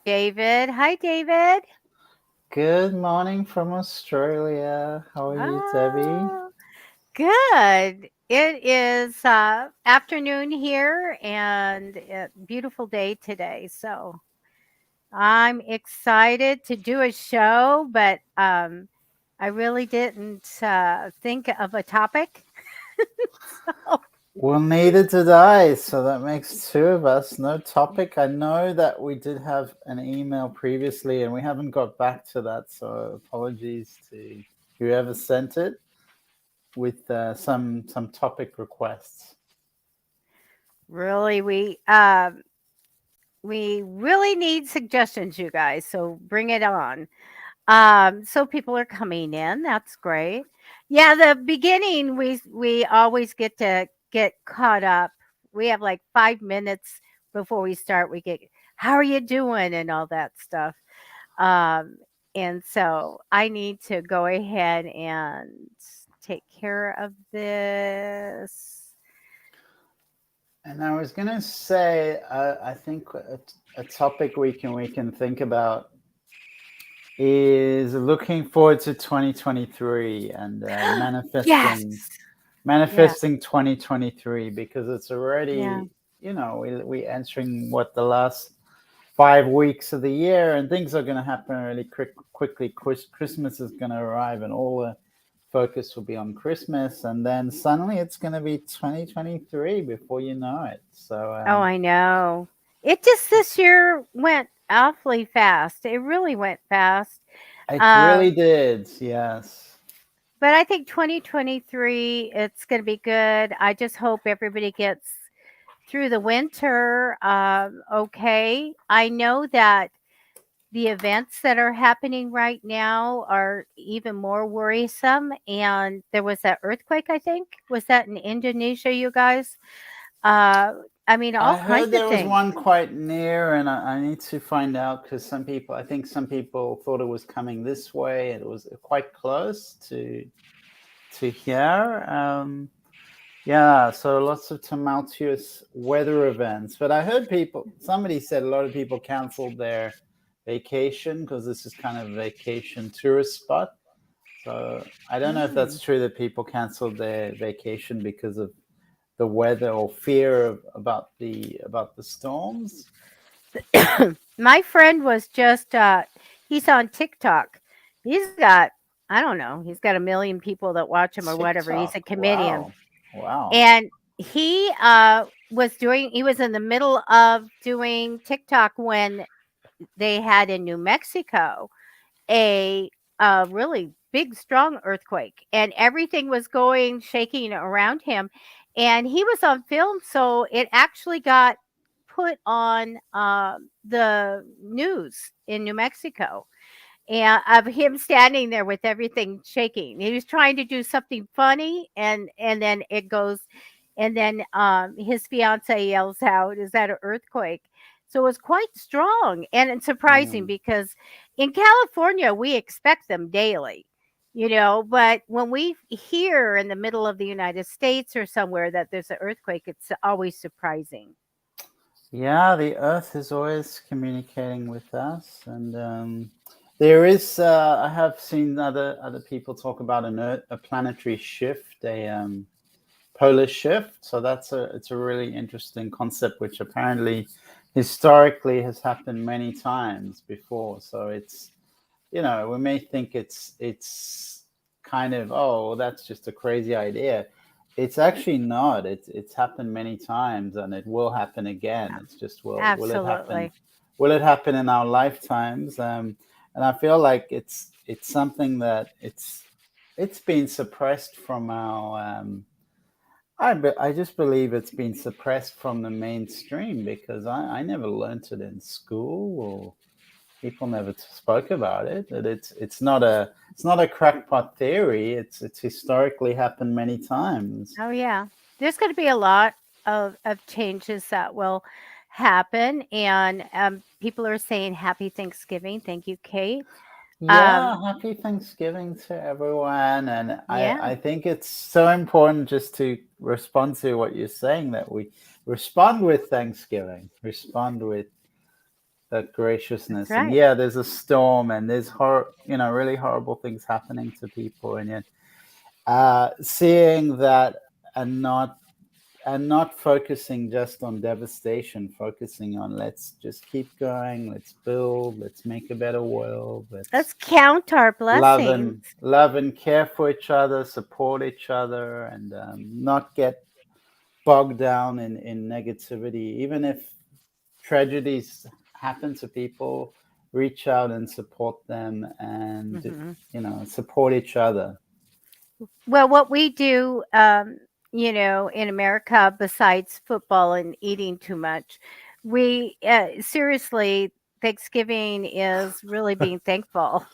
David. Hi, David. Good morning from Australia. How are you, Debbie? Oh, good. It is afternoon here and a beautiful day today. So I'm excited to do a show, but I really didn't think of a topic. So, Well, neither did I, so that makes two of us. No topic. I know that we did have an email previously and we haven't got back to that, so apologies to whoever sent it with some topic requests. really, we really need suggestions, you guys. So bring it on. So people are coming in. That's great. Yeah, the beginning we always get to get caught up. We have like 5 minutes before we start. We get how are you doing and all that stuff. Um, and so I need to go ahead and take care of this. And I was gonna say, I think a topic we can think about is looking forward to 2023 and Yes. Yeah. manifesting 2023 because it's Yeah. already, we entering what, the last 5 weeks of the year, and things are going to happen really quickly. Christmas is going to arrive and all the focus will be on Christmas, and then suddenly it's going to be 2023 before you know it. So Oh, I know. It just this year went awfully fast. It really went fast. it Uh, really did, yes. but I think 2023, it's going to be good. I just hope everybody gets through the winter okay. I know that the events that are happening right now are even more worrisome. And there was that earthquake, I think. Was that in Indonesia, you guys? Uh, I mean, all I heard kinds of there was things. one quite near, and I need to find out because I think some people thought it was coming this way. It was quite close to here. Yeah, so lots of tumultuous weather events. But I heard somebody said a lot of people canceled their vacation because this is kind of a vacation tourist spot. So I don't know if Hmm. that's true that people canceled their vacation because of the weather or fear about the storms. My friend was just he's on TikTok. He's got I don't know, he's got a million people that watch him or whatever. He's a TikTok. comedian. Wow. Wow. And he he was in the middle of doing TikTok when they had in New Mexico a really big strong earthquake and everything was going shaking around him and he was on film so it actually got put on the news in New Mexico and of him standing there with everything shaking. He was trying to do something funny and then it goes and then his fiance yells out, "Is that an earthquake?" So it was quite strong and surprising Mm. because in California we expect them daily, but when we hear in the middle of the United States or somewhere that there's an earthquake, it's always surprising. Yeah, the Earth is always communicating with us, and there is. I have seen other people talk about a planetary shift, a polar shift. So it's a really interesting concept, which apparently historically has happened many times before. So we may think it's kind of, oh, well, that's just a crazy idea. It's actually not. It's happened many times and it will happen again. It's just, will it happen? Absolutely. Will it happen in our lifetimes? And I feel like it's something that it's been suppressed from our I just believe it's been suppressed from the mainstream because I never learnt it in school, or people never spoke about it. That it's not a crackpot theory. It's historically happened many times. Oh yeah. There's going to be a lot of changes that will happen and people are saying happy Thanksgiving. Thank you, Kate. Yeah, Um happy Thanksgiving to everyone. And yeah. I think it's so important just to respond to what you're saying, that we respond with Thanksgiving, respond with that That's graciousness. And right. yeah, there's a storm, and there's really horrible things happening to people, and yet seeing that and not focusing just on devastation, focusing on let's just keep going, let's build, let's make a better world, Let's let's count our blessings. love and care for each other, support each other, and not get bogged down in negativity. Even if tragedies happen to people, reach out and support them, and Hmm. support each other. Well, what we do, in America, besides football and eating too much, we seriously, Thanksgiving is really being thankful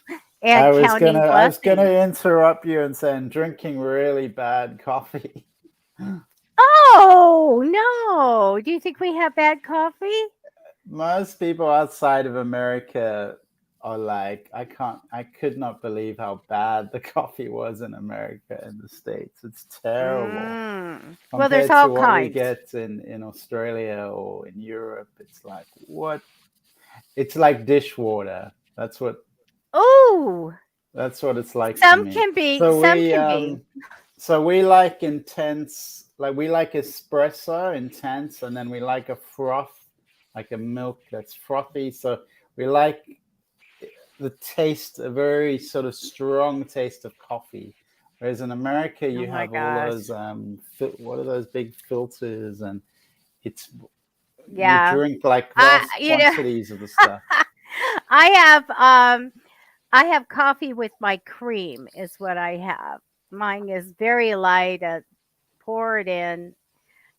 and counting I was gonna blessings. interrupt you and saying drinking really bad coffee. Oh, no. Do you think we have bad coffee? Most people outside of America are like, I could not believe how bad the coffee was in America and the States. It's terrible Well, there's compared all to what we kinds. get in Australia or in Europe. It's like, what? It's like dishwater. Oh, That's what it's like to some me. can be, So some we can be. so we like intense, like we like espresso intense, and then we like a froth, like a milk that's frothy. So we like the taste, a very sort of strong taste of coffee. Whereas in America, Oh you my have all gosh. those what are those big filters, and it's you Yeah. drink like I, vast you know, quantities of the stuff. I have I have coffee with my cream is what I have. Mine is very light, pour it in.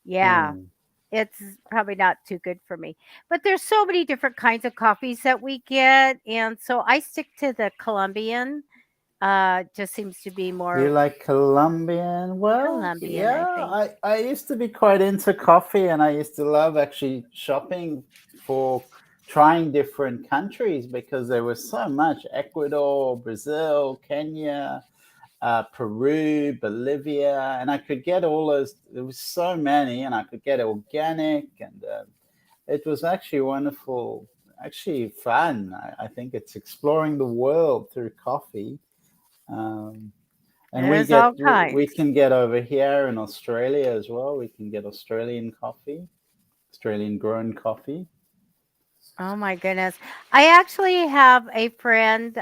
Yeah. Mm. It's probably not too good for me. But there's so many different kinds of coffees that we get, and so I stick to the Colombian. Just seems to be You more like Colombian? Well, Colombian, yeah, I think. I used to be quite into coffee, and I used to love actually shopping for trying different countries because there was so much: Ecuador, Brazil, Kenya, Peru, Bolivia, and I could get all those. There was so many, and I could get organic, and it was actually wonderful, actually fun. I think it's exploring the world through coffee. Um, and There's all we kinds. can get over here in Australia as well. We can get Australian coffee, Australian grown coffee. Oh my goodness. I actually have a friend,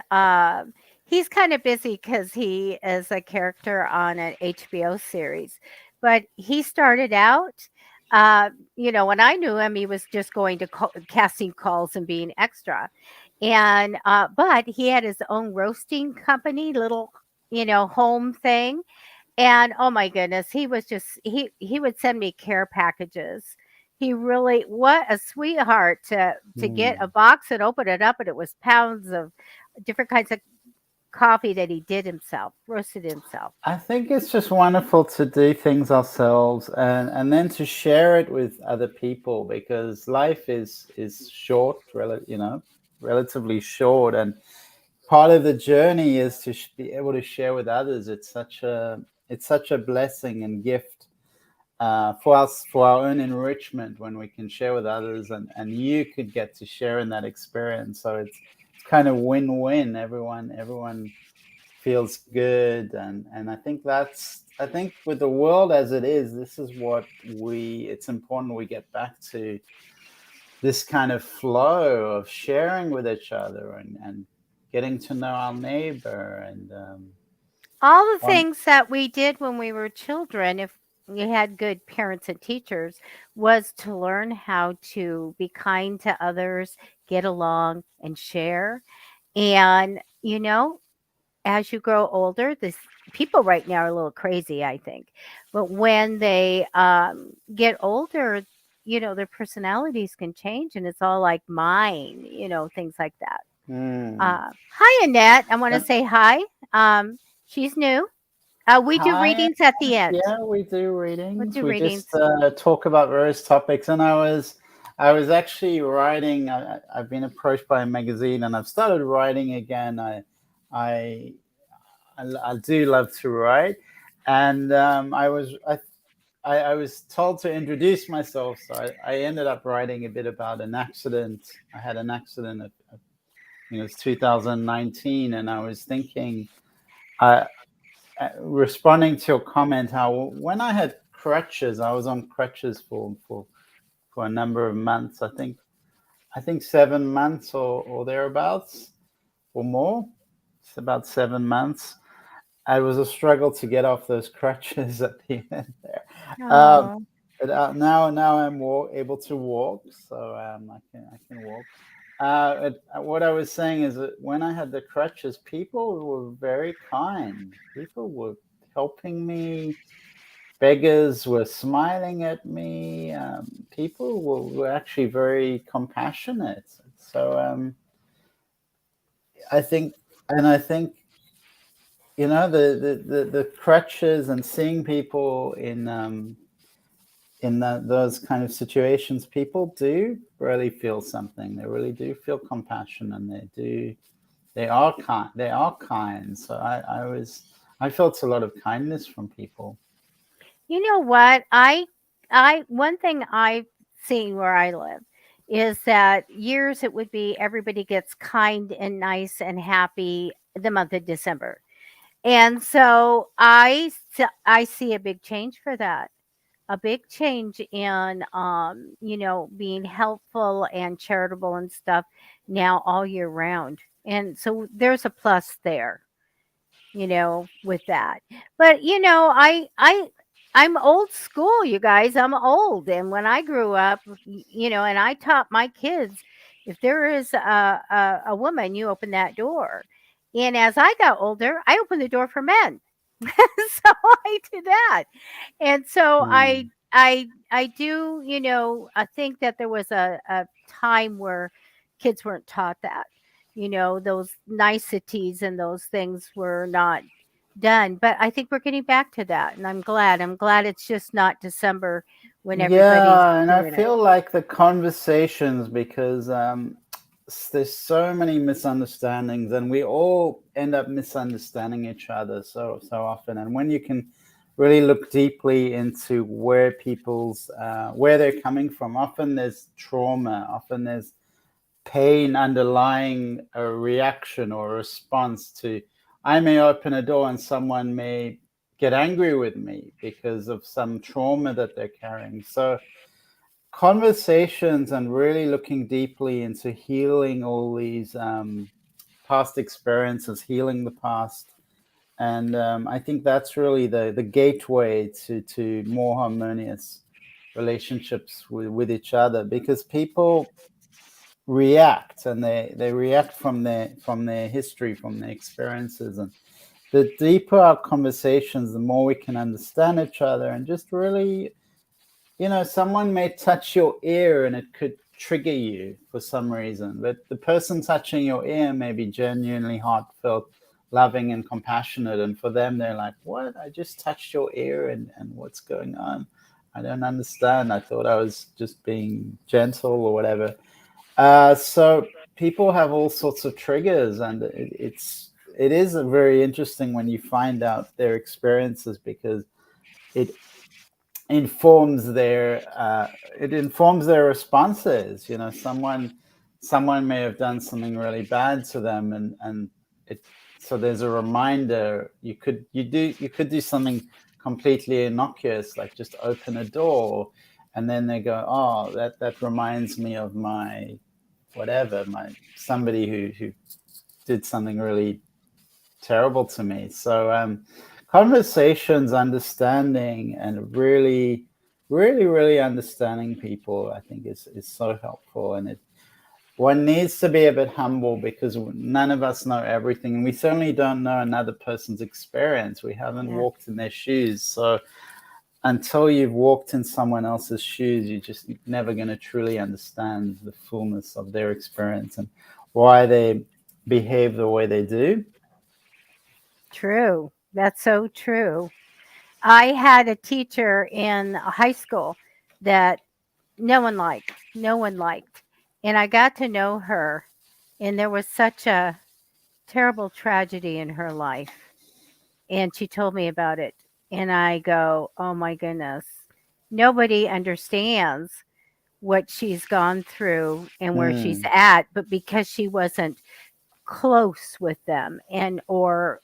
he's kind of busy because he is a character on an HBO series, but he started out, when I knew him, he was just going to casting calls and being extra. And, but he had his own roasting company, little, home thing. And oh my goodness, he was just he would send me care packages. He really what a sweetheart to get a Mm. box and open it up and it was pounds of different kinds of coffee that he did himself, roasted himself. I think it's just wonderful to do things ourselves and then to share it with other people because life is short, relatively short, and part of the journey is to be able to share with others. It's such a blessing and gift for us, for our own enrichment when we can share with others, and you could get to share in that experience. So it's kind of win-win. Everyone feels good, and I think with the world as it is, this is what we it's important we get back to this kind of flow of sharing with each other and getting to know our neighbor and All the on things that we did when we were children, if we had good parents and teachers, was to learn how to be kind to others, get along, and share. And, as you grow older, this people right now are a little crazy, I think. But when they get older, their personalities can change, and it's all like mine, things like that. Hmm. Hi, Annette. I want to And say hi. She's new. We do hi. readings at the end. Yeah, we do We'll readings. do We readings. just talk about various topics. And I was actually writing. I've been approached by a magazine, and I've started writing again. I I do love to write, and I was told to introduce myself, so I ended up writing a bit about an accident. I had an accident at I think it was 2019, and I was thinking, uh, responding to your comment, how when I had crutches, I was on crutches for a number of months. I think 7 months or thereabouts or more. It's about 7 months. I was a struggle to get off those crutches at the end there. Um, Oh. but now I'm able to walk, so I can walk. What I was saying is that when I had the crutches, people were very kind. People were helping me. Beggars were smiling at me. People were actually very compassionate. So I think, and I think the crutches and seeing people in those kind of situations, people do really feel something. They really do feel compassion, and they are kind. They are kind. So I felt a lot of kindness from people. You know what? I one thing I've seen where I live is that years it would be everybody gets kind and nice and happy the month of December. And so I see a big change for that. A big change in being helpful and charitable and stuff now all year round. And so there's a plus there, with that. But I'm old school, you guys. I'm old, and when I grew up, and I taught my kids, if there is a woman, you open that door. And as I got older, I opened the door for men. So I did that. And so Hmm. I do, I think that there was a time where kids weren't taught that. Those niceties and those things were not done. But I think we're getting back to that, and I'm glad. I'm glad it's just not December when everybody's Yeah, and I doing it. feel like the conversations, because there's so many misunderstandings, and we all end up misunderstanding each other so often. And when you can really look deeply into where they're coming from, often there's trauma, often there's pain underlying a reaction or a response to. I may open a door and someone may get angry with me because of some trauma that they're carrying. So conversations and really looking deeply into healing all these past experiences, healing the past. And I think that's really the gateway to more harmonious relationships with each other, because people react, and they react from their history, from their experiences. And the deeper our conversations, the more we can understand each other, and just really, someone may touch your ear and it could trigger you for some reason, but the person touching your ear may be genuinely heartfelt, loving, and compassionate. And for them, they're like, "What? I just touched your ear, and what's going on? I don't understand. I thought I was just being gentle or whatever." So people have all sorts of triggers, and it is very interesting when you find out their experiences, because it informs their responses. Someone may have done something really bad to them, and it so there's a reminder. You could do something completely innocuous, like just open a door, and then they go, "Oh, that reminds me of my whatever, my somebody who did something really terrible to me." So conversations, understanding, and really, really, really understanding people, I think is so helpful. And one needs to be a bit humble, because none of us know everything, and we certainly don't know another person's experience. We haven't Yeah, walked in their shoes, so until you've walked in someone else's shoes, you're just never going to truly understand the fullness of their experience and why they behave the way they do. true. That's so true. I had a teacher in high school that no one liked. No one liked. And I got to know her, and there was such a terrible tragedy in her life. And she told me about it. And I go, oh my goodness. nobody understands what she's gone through and where she's Mm. at, but because she wasn't close with them and or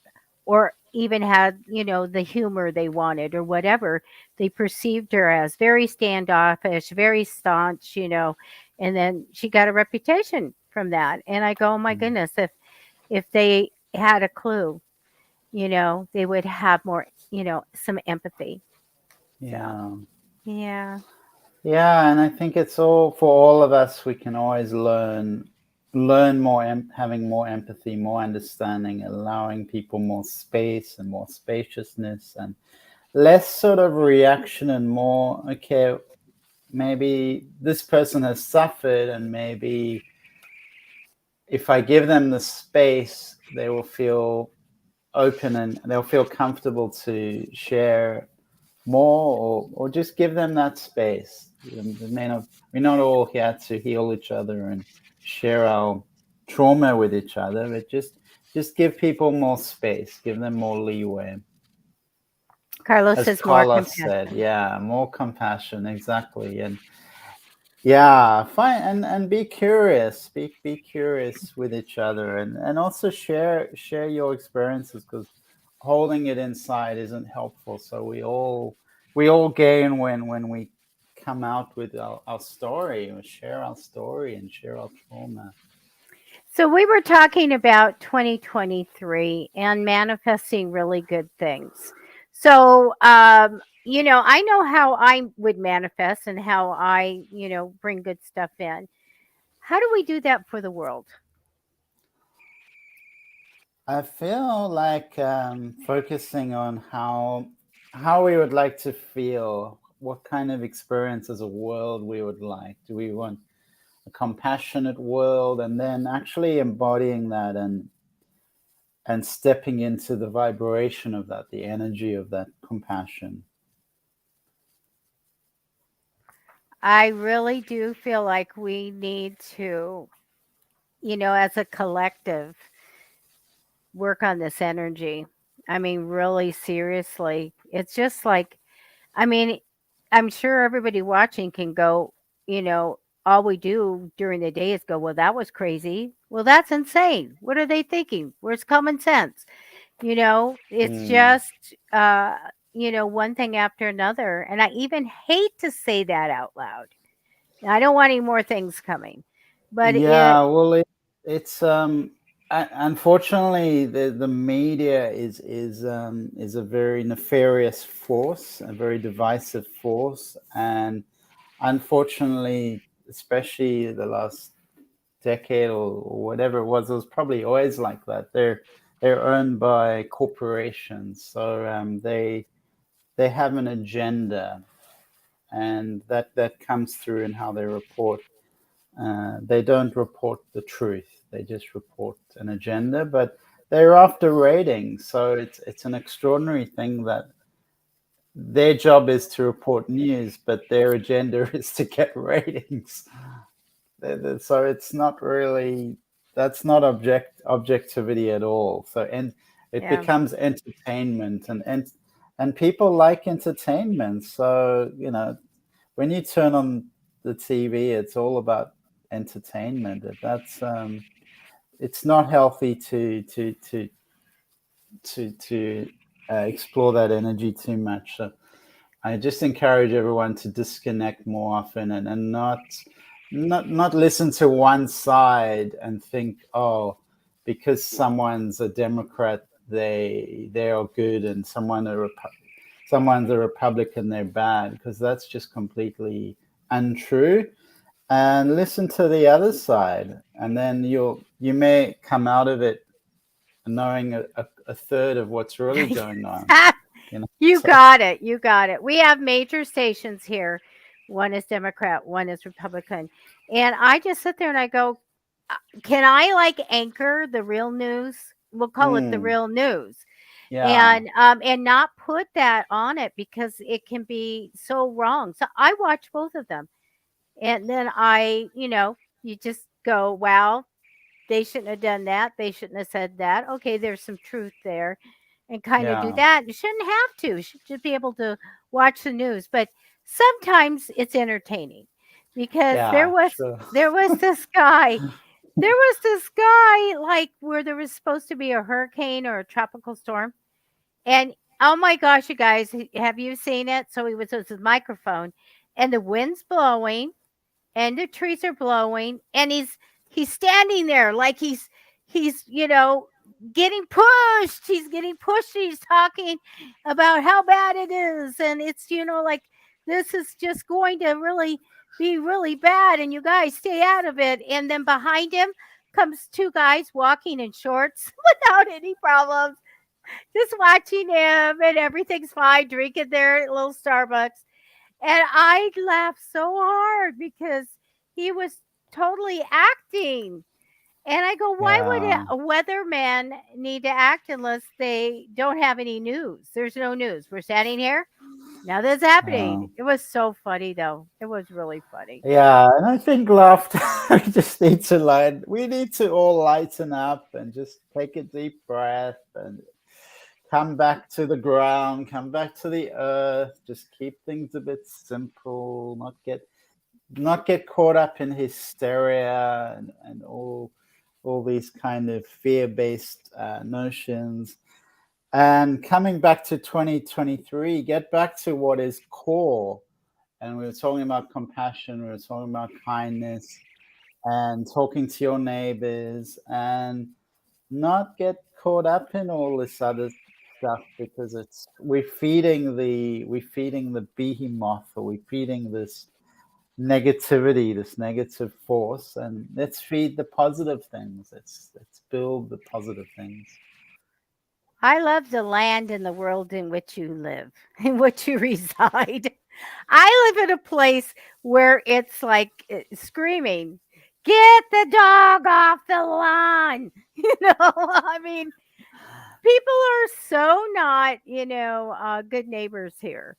even had, the humor they wanted or whatever, they perceived her as very standoffish, very staunch, and then she got a reputation from that. And I go, oh my Mm. goodness, if they had a clue, they would have more, some empathy. So Yeah. yeah. Yeah, and I think it's all for all of us. We can always learn more, having more empathy, more understanding, allowing people more space and more spaciousness, and less sort of reaction and more. Okay, maybe this person has suffered, and maybe if I give them the space, they will feel open and they'll feel comfortable to share more, or just give them that space. We're not all here to heal each other and share our trauma with each other, but just give people more space, give them more leeway. Carlos As says more Carlos said, compassion. yeah, more compassion, exactly. And yeah, fine, and be curious, be curious with each other, and also share your experiences, because holding it inside isn't helpful. So we all gain when we come out with our story, or share our story and share our trauma. So we were talking about 2023 and manifesting really good things. So, I know how I would manifest and how I, bring good stuff in. How do we do that for the world? I feel like focusing on how we would like to feel, what kind of experience as a world we would like. Do we want a compassionate world, and then actually embodying that, and stepping into the vibration of that, the energy of that compassion. I really do feel like we need to, as a collective, work on this energy. I mean, really seriously. It's just like, I mean, I'm sure everybody watching can go, you know, all we do during the day is go, well, that was crazy. Well, that's insane. What are they thinking? Where's common sense? It's Mm. just, one thing after another. And I even hate to say that out loud. I don't want any more things coming, but Yeah, well, it's unfortunately the media is a very nefarious force, a very divisive force, and unfortunately, especially the last decade, or whatever it was probably always like that. They're owned by corporations, so they have an agenda, and that comes through in how they report. They don't report the truth; they just report an agenda. But they're after ratings, so it's an extraordinary thing that their job is to report news, but their agenda is to get ratings. So it's not really, that's not objectivity at all. So, and it yeah, becomes entertainment, and people like entertainment. So when you turn on the TV, it's all about entertainment. That's it's not healthy to explore that energy too much. So I just encourage everyone to disconnect more often, and not listen to one side and think, oh, because someone's a Democrat, they are good, and someone's a Republican, they're bad, because that's just completely untrue. And listen to the other side, and then you may come out of it knowing a third of what's really going on. You know, you so. got it. You got it. We have major stations here. One is Democrat, one is Republican. And I just sit there and I go, can I like anchor the real news? We'll call it the Mm, real news. yeah, And not put that on it because it can be so wrong. So I watch both of them. And then you just go, wow, they shouldn't have done that. They shouldn't have said that. Okay, there's some truth there, and kind of do yeah. that. You shouldn't have to. You should just be able to watch the news. But sometimes it's entertaining because Yeah, sure. there was this guy there was this guy like where there was supposed to be a hurricane or a tropical storm. And oh my gosh, you guys, have you seen it? So he was with his microphone and the wind's blowing and the trees are blowing and he's standing there like he's getting pushed. He's getting pushed. He's talking about how bad it is and it's like this is just going to really be really bad and you guys stay out of it. And then behind him comes two guys walking in shorts without any problems, just watching him and everything's fine, drinking their little Starbucks. And I laughed so hard because he was totally acting. And I go, why would Yeah. a weatherman need to act unless they don't have any news? There's no news. We're standing here. Now that's Yeah. happening. It was so funny, though. It was really funny. Yeah, and I think laughter, we just need to we need to all lighten up and just take a deep breath and come back to the ground, come back to the earth, just keep things a bit simple, not get caught up in hysteria and all these kind of fear-based notions. And coming back to 2023, get back to what is core. And we were talking about compassion, we were talking about kindness and talking to your neighbors and not get caught up in all this other stuff because it's we're feeding the behemoth, or we're feeding this negativity, this negative force, and let's feed the positive things. Let's build the positive things. I love the land and the world in which you live, in which you reside. I live in a place where it's like screaming, "Get the dog off the lawn!" I mean, people are so not, good neighbors here,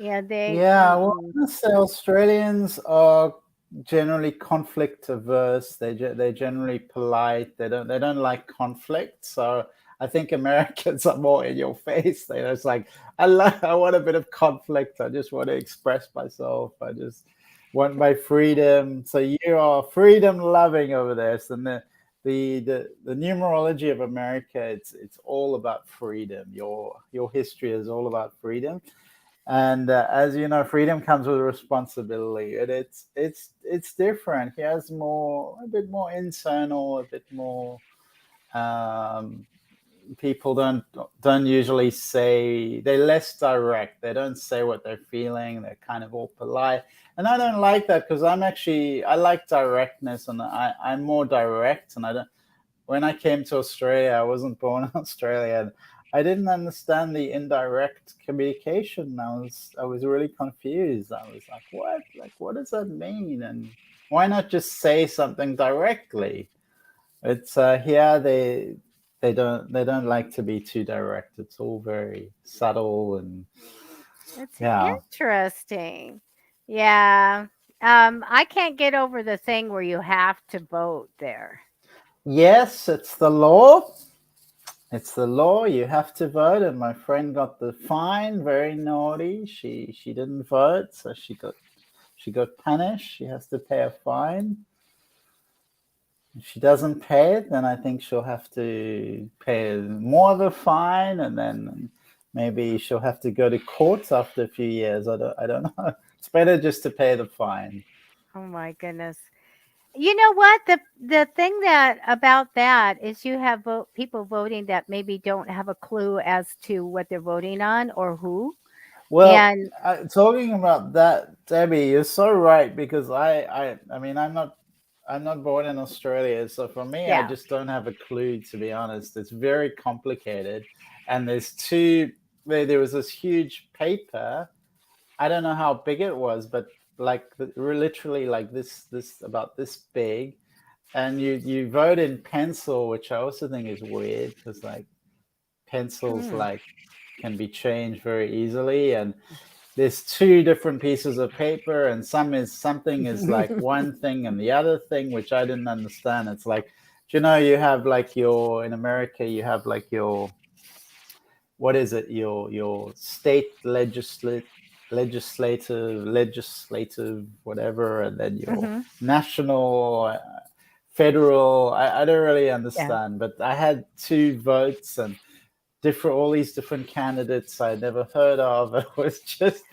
and they. Yeah, well, Mm-mm. I must say Australians are generally conflict averse. They're generally polite. They don't like conflict. So I think Americans are more in your face. They're just like, I want a bit of conflict. I just want to express myself. I just want my freedom. So you are freedom loving over there. So the numerology of America, it's all about freedom. Your history is all about freedom. And as you know, freedom comes with responsibility, and it's different. He has a bit more internal, a bit more. Um, People don't usually say, they're less direct. They don't say what they're feeling. They're kind of all polite, and I don't like that because I like directness, and I'm more direct, and I don't when I came to Australia, I wasn't born in Australia. And I didn't understand the indirect communication. I was really confused. I was like, what? Like, what does that mean? And why not just say something directly? It's here they don't like to be too direct. It's all very subtle and It's yeah. interesting. Yeah. I can't get over the thing where you have to vote there. Yes, it's the law. It's the law. You have to vote, and my friend got the fine. Very naughty. She didn't vote, so she got punished. She has to pay a fine. If she doesn't pay it, then I think she'll have to pay more of a fine, and then maybe she'll have to go to court after a few years. I don't know. It's better just to pay the fine. Oh my goodness. You know what? The thing that about that is you have people voting that maybe don't have a clue as to what they're voting on or who. Well, And talking about that, Debbie, you're so right because I mean, I'm not born in Australia, so for me, I yeah. just don't have a clue, to be honest. It's very complicated, and there was this huge paper. I don't know how big it was, but like literally like this about this big, and you vote in pencil, which I also think is weird because like pencils Mm. like can be changed very easily, and there's two different pieces of paper, and something is like one thing and the other thing, which I didn't understand. It's like, you have like in America, you have like what is it, your state legislature, legislative, whatever, and then your Mhm. national, federal. I don't really Yeah. understand, but I had two votes and all these different candidates I never heard of. It was just,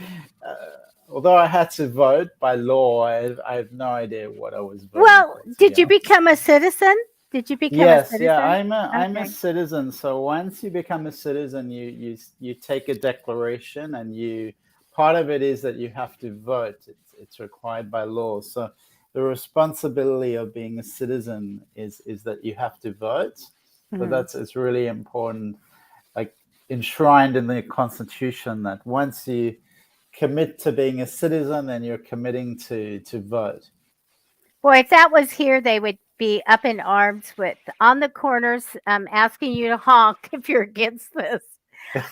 although I had to vote by law, I have no idea what I was voting Well, for, to be did you honest. become a citizen? Did you become a Yes, yeah, citizen? I'm a Okay. citizen. So once you become a citizen, you take a declaration, and you part of it is that you have to vote. It's required by law. So the responsibility of being a citizen is that you have to vote. So Mhm. that's it's really important, like enshrined in the Constitution, that once you commit to being a citizen, then you're committing to vote. Boy, if that was here, they would be up in arms with on the corners, asking you to honk if you're against this.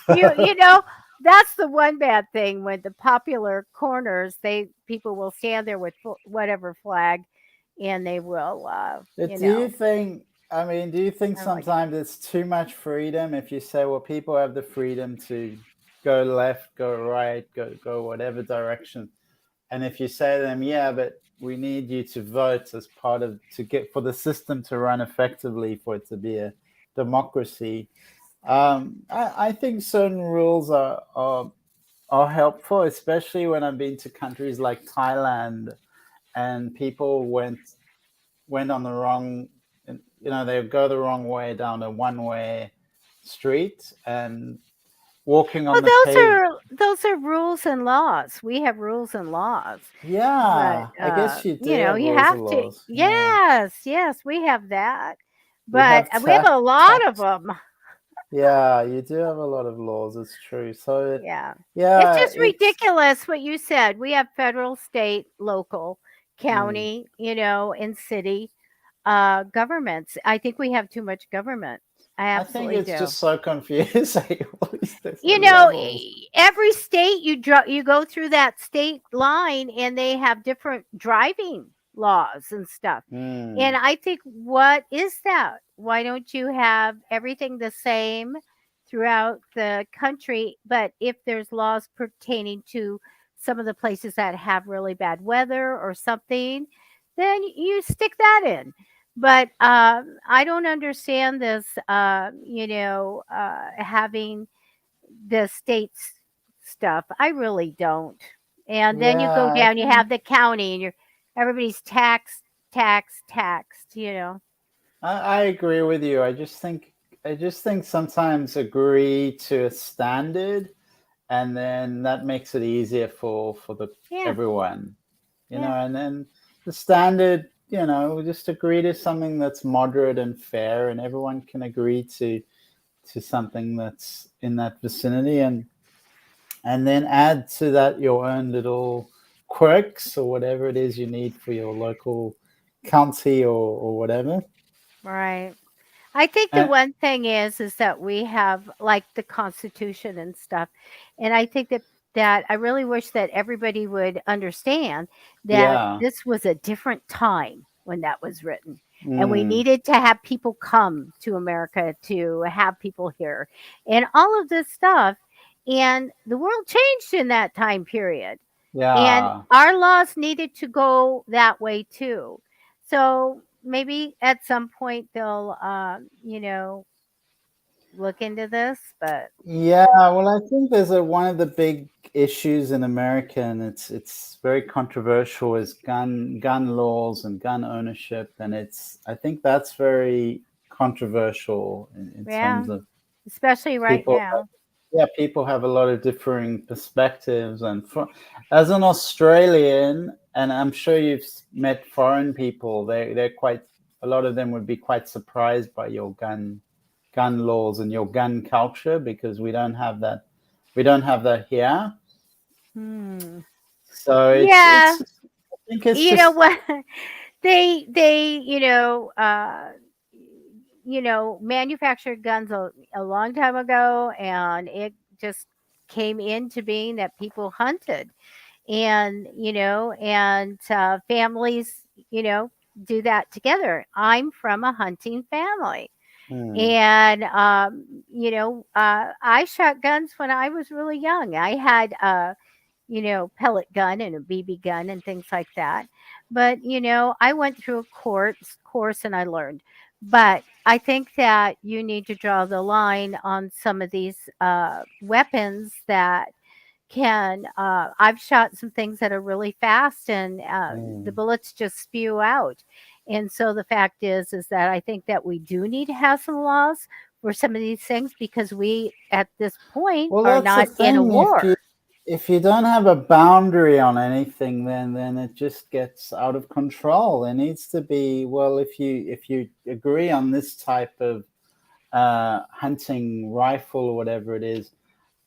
You know, that's the one bad thing when the popular corners, they people will stand there with whatever flag, and they will, But do you think, I mean, do you think I don't like it. sometimes it's too much freedom if you say, well, people have the freedom to go left, go right, go whatever direction, and if you say to them, yeah, but we need you to vote as part of to get for the system to run effectively, for it to be a democracy. I think certain rules are helpful, especially when I've been to countries like Thailand, and people went on the wrong, they go the wrong way down a one-way street, and walking on Well, the pave. those are rules and laws. We have rules and laws, but Yeah, I guess you do have you rules have and to. laws. Yeah, Yes, yes, we have that, you but have we have a lot of tax. them. Yeah, you do have a lot of laws. It's true. So Yeah. It's yeah, just it's ridiculous what you said. We have federal, state, local, mm, county, and city governments. I think we have too much government. I I think absolutely it's do. just so confusing. All these You different know, levels. every state you go through that state line and they have different driving laws and stuff. And Mm, I think, what is that? Why don't you have everything the same throughout the country? But if there's laws pertaining to some of the places that have really bad weather or something, then you stick that in. But I don't understand this, having the states stuff. I really don't. And then you go yeah, I down, you think have the county, and everybody's taxed. I agree with you. I just think sometimes agree to a standard, and then that makes it easier for the Yeah, everyone, yeah. and then the standard, we just agree to something that's moderate and fair, and everyone can agree to something that's in that vicinity, and then add to that your own little quirks or whatever it is you need for your local county, or whatever. Right. I think the And one thing is that we have like the Constitution and stuff, and I think that I really wish that everybody would understand that yeah. this was a different time when that was written, and we Mm, needed to have people come to America to have people here, and all of this stuff, and the world changed in that time period, and yeah. our laws needed to go that way too. So maybe at some point they'll, look into this, but Yeah, well, I think there's one of the big issues in America, and it's very controversial, is gun laws and gun ownership, and I think that's very controversial in yeah, terms of especially right people. now. Yeah, people have a lot of differing perspectives, and as an Australian, and I'm sure you've met foreign people, they're quite, a lot of them would be quite surprised by your gun laws and your gun culture, because we don't have that here. Hmm. So Yeah, I think it's you know just what? They manufactured guns a long time ago, and it just came into being that people hunted, and families do that together. I'm from a hunting family, hmm, and I shot guns when I was really young. I had pellet gun and a BB gun and things like that. But, I went through a course and I learned. But I think that you need to draw the line on some of these weapons that I've shot some things that are really fast and the Mm. bullets just spew out. And so the fact is that I think that we do need to have some laws for some of these things because we at this point Well, are that's the not in a thing. war. If you don't have a boundary on anything, then it just gets out of control. There needs to be, well, if you agree on this type of hunting rifle or whatever it is,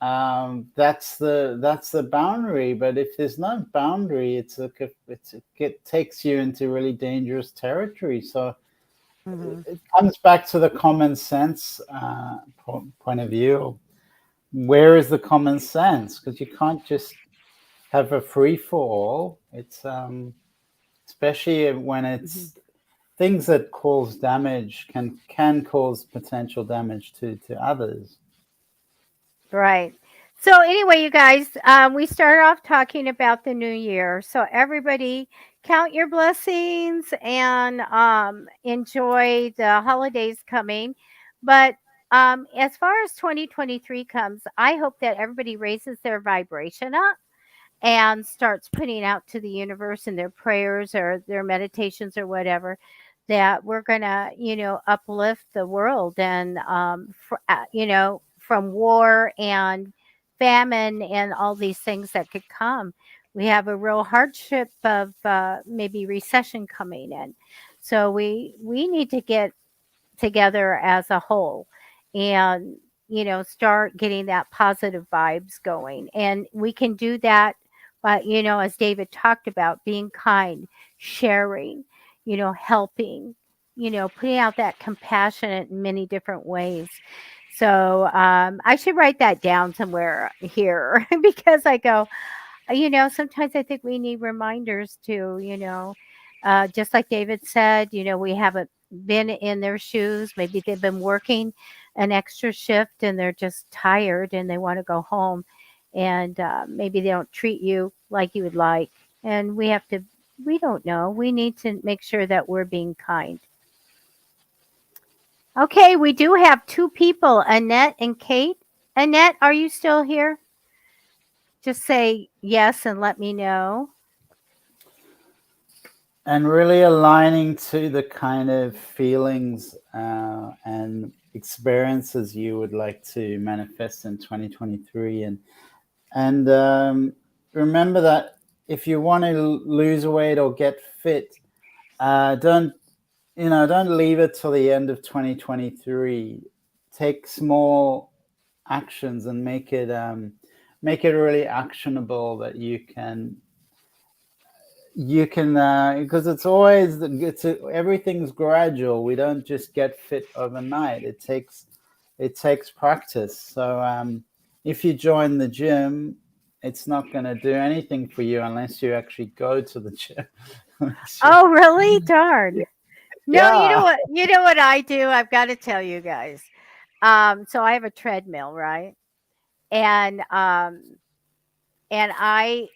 that's the boundary. But if there's no boundary, it takes you into really dangerous territory. So Hmm. it comes back to the common sense point of view. Where is the common sense? Because you can't just have a free for all. It's especially when Hmm. it's things that cause damage can cause potential damage to others. Right. So anyway, you guys, we started off talking about the new year. So everybody, count your blessings and enjoy the holidays coming. But as far as 2023 comes, I hope that everybody raises their vibration up and starts putting out to the universe in their prayers or their meditations or whatever that we're going to uplift the world and from war and famine and all these things that could come. We have a real hardship of maybe recession coming in, so we need to get together as a whole and start getting that positive vibes going, and we can do that by as David talked about, being kind, sharing, helping, putting out that compassion in many different ways. So I should write that down somewhere here because I go, sometimes I think we need reminders to, just like David said, we haven't been in their shoes. Maybe they've been working an extra shift and they're just tired and they want to go home. And maybe they don't treat you like you would like. And we don't know. We need to make sure that we're being kind. Okay, we do have two people, Annette and Kate. Annette, are you still here? Just say yes and let me know. And really aligning to the kind of feelings and experiences you would like to manifest in 2023, and remember that if you want to lose weight or get fit, don't don't leave it till the end of 2023. Take small actions and make it really actionable that you can because it's always everything's gradual. We don't just get fit overnight. It takes practice. So if you join the gym, it's not going to do anything for you unless you actually go to the gym. Oh, really? Darn. No, you know Yeah. what? You know what I do? I've got to tell you guys. So I have a treadmill, right? And I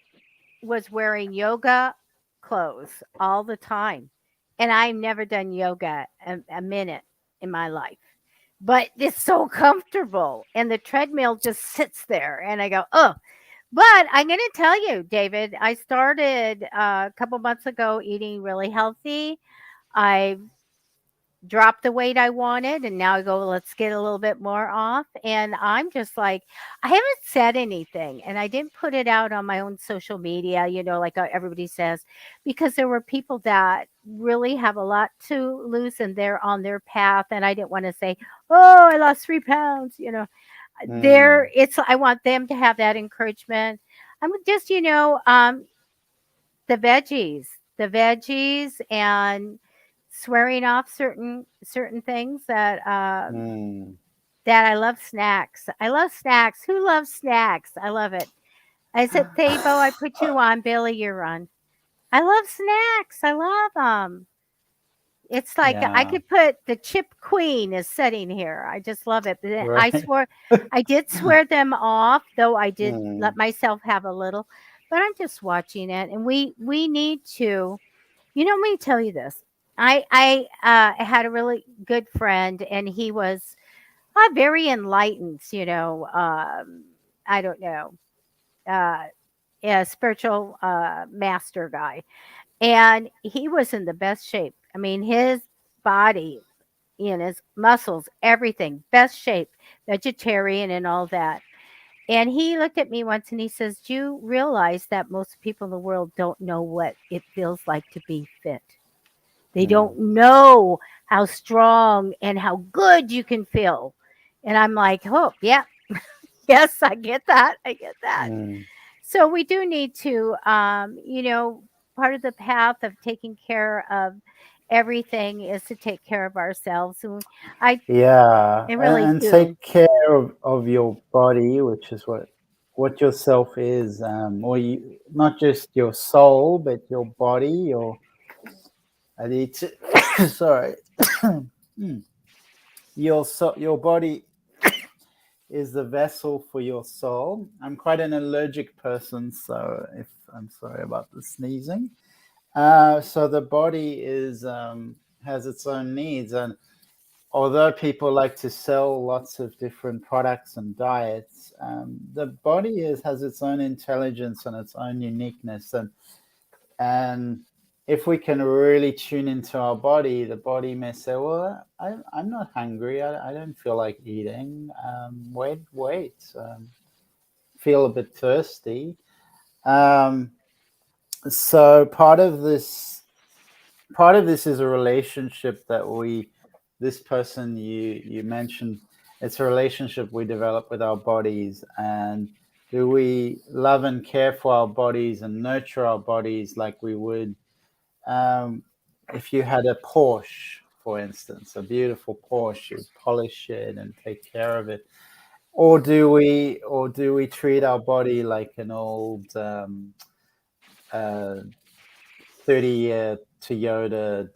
was wearing yoga clothes all the time, and I've never done yoga a minute in my life. But it's so comfortable, and the treadmill just sits there, and I go, oh. But I'm going to tell you, David, I started a couple months ago eating really healthy. I dropped the weight I wanted, and now I go, let's get a little bit more off. And I'm just like, I haven't said anything, and I didn't put it out on my own social media, like everybody says, because there were people that really have a lot to lose and they're on their path. And I didn't want to say, oh, I lost 3 pounds, Mm, I want them to have that encouragement. I'm just, the veggies, the veggies, and swearing off certain things mm. that I love snacks. I love snacks. Who loves snacks? I love it. I said, Thabo, I put you on. Billy, you're on. I love snacks. I love them. It's like I Yeah. could put the chip queen is sitting here. I just love it. But then Right. I did swear them off, though I did let Mm, myself have a little. but I'm just watching it, and we need to. Let me tell you this. I had a really good friend, and he was very enlightened. I don't know, uh, a spiritual master guy, and he was in the best shape. I mean, his body and his muscles, everything, best shape, vegetarian and all that. And he looked at me once and he says, "Do you realize that most people in the world don't know what it feels like to be fit? They Yeah. don't know how strong and how good you can feel." And I'm like, "Oh, yeah, yes, I get that. I get that." Mm. So we do need to, part of the path of taking care of everything is to take care of ourselves. And Yeah, I really and do. take care of your body, which is what yourself is, or you, not just your soul, but your body. I need to, sorry, Mm. Your body is the vessel for your soul. I'm quite an allergic person, so if I'm sorry about the sneezing. So the body is has its own needs, and although people like to sell lots of different products and diets, the body has its own intelligence and its own uniqueness, and if we can really tune into our body, the body may say, "Well, I'm not hungry. I don't feel like eating. Wait. Feel a bit thirsty." Um, so part of this is a relationship that we this person you mentioned, it's a relationship we develop with our bodies, and do we love and care for our bodies and nurture our bodies like we would um, if you had a Porsche, for instance, a beautiful Porsche, you polish it and take care of it, or do we treat our body like an old uh, 30-year Toyota